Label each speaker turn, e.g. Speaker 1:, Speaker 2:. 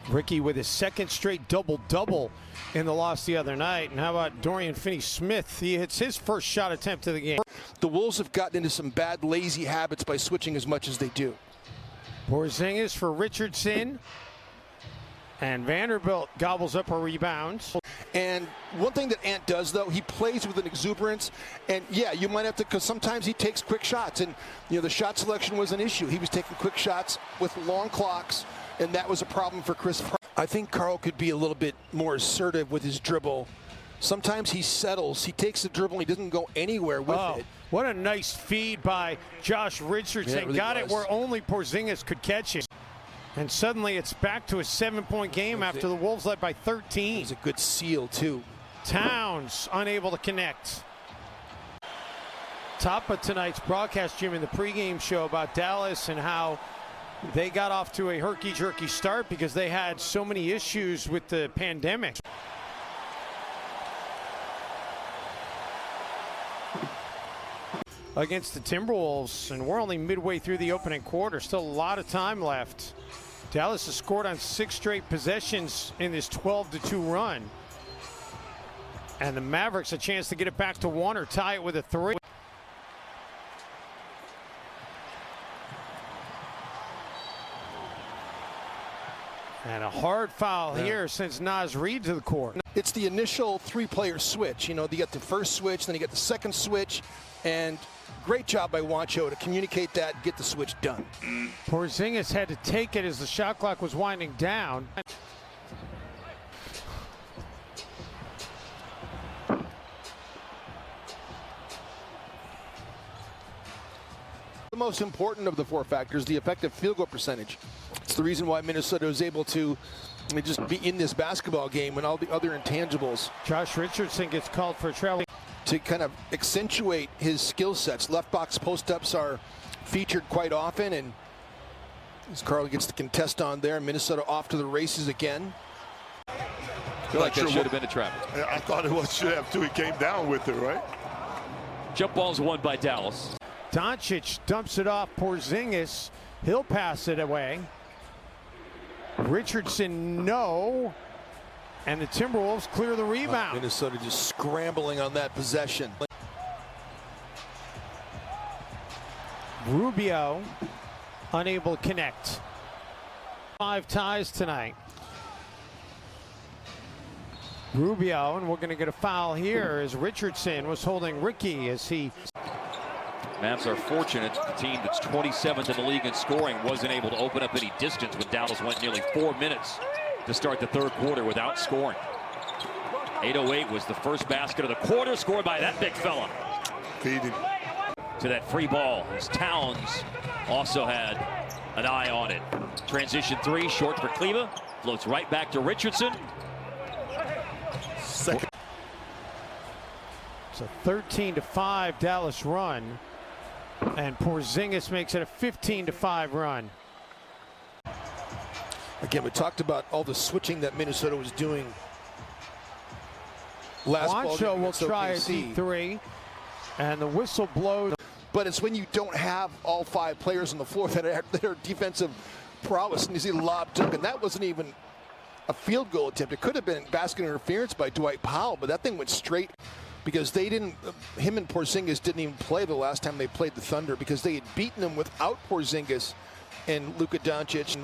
Speaker 1: Ricky with his second straight double-double in the loss the other night. And how about Dorian Finney-Smith? He hits his first shot attempt of the game.
Speaker 2: The Wolves have gotten into some bad, lazy habits by switching as much as they do.
Speaker 1: Porzingis for Richardson. And Vanderbilt gobbles up a rebound.
Speaker 2: And one thing that Ant does, though, he plays with an exuberance. And, yeah, you might have to, because sometimes he takes quick shots. And, you know, the shot selection was an issue. He was taking quick shots with long clocks, and that was a problem for Chris. I think Karl could be a little bit more assertive with his dribble. Sometimes he settles. He takes the dribble, and he doesn't go anywhere with it.
Speaker 1: What a nice feed by Josh Richardson.
Speaker 2: Yeah, it really
Speaker 1: got
Speaker 2: was.
Speaker 1: it where only Porzingis could catch it. And suddenly it's back to a 7-point game after the Wolves led by 13.
Speaker 2: It was a good seal, too.
Speaker 1: Towns unable to connect. Top of tonight's broadcast, Jim, in the pregame show about Dallas and how they got off to a herky-jerky start because they had so many issues with the pandemic. Against the Timberwolves, and we're only midway through the opening quarter. Still a lot of time left. Dallas has scored on 6 straight possessions in this 12-2 run. And the Mavericks a chance to get it back to 1 or tie it with a 3. And a hard foul here since Naz Reid to the court.
Speaker 2: It's the initial 3-player switch. You know, you got the first switch, then you get the second switch, and great job by Juancho to communicate that and get the switch done.
Speaker 1: Porzingis had to take it as the shot clock was winding down.
Speaker 2: The most important of the 4 factors, the effective field goal percentage. It's the reason why Minnesota was able to just be in this basketball game and all the other intangibles.
Speaker 1: Josh Richardson gets called for travel.
Speaker 2: To kind of accentuate his skill sets. Left box post-ups are featured quite often, and as Karl gets the contest on there, Minnesota off to the races again.
Speaker 3: I feel like that should have been a trap.
Speaker 4: I thought it was should have too. He came down with it, right?
Speaker 3: Jump ball's won by Dallas.
Speaker 1: Doncic dumps it off Porzingis. He'll pass it away. Richardson, no. And the Timberwolves clear the rebound.
Speaker 2: Minnesota just scrambling on that possession.
Speaker 1: Rubio unable to connect. 5 ties tonight. Rubio, and we're going to get a foul here as Richardson was holding Ricky as he...
Speaker 3: Mavs are fortunate. The team that's 27th in the league in scoring wasn't able to open up any distance when Dallas went nearly 4 minutes to start the third quarter without scoring. 8:08 was the first basket of the quarter, scored by that big fella.
Speaker 4: Feeding.
Speaker 3: To that free ball, as Towns also had an eye on it. Transition 3, short for Kleba. Floats right back to Richardson.
Speaker 4: Second.
Speaker 1: It's a 13-5 Dallas run. And Porzingis makes it a 15-5 run.
Speaker 2: Again, we talked about all the switching that Minnesota was doing.
Speaker 1: Juancho will try a D3, and the whistle blows.
Speaker 2: But it's when you don't have all 5 players on the floor that are defensive prowess. And you see lob dunk, and that wasn't even a field goal attempt. It could have been basket interference by Dwight Powell, but that thing went straight because they didn't. Him and Porzingis didn't even play the last time they played the Thunder because they had beaten them without Porzingis and Luka Doncic.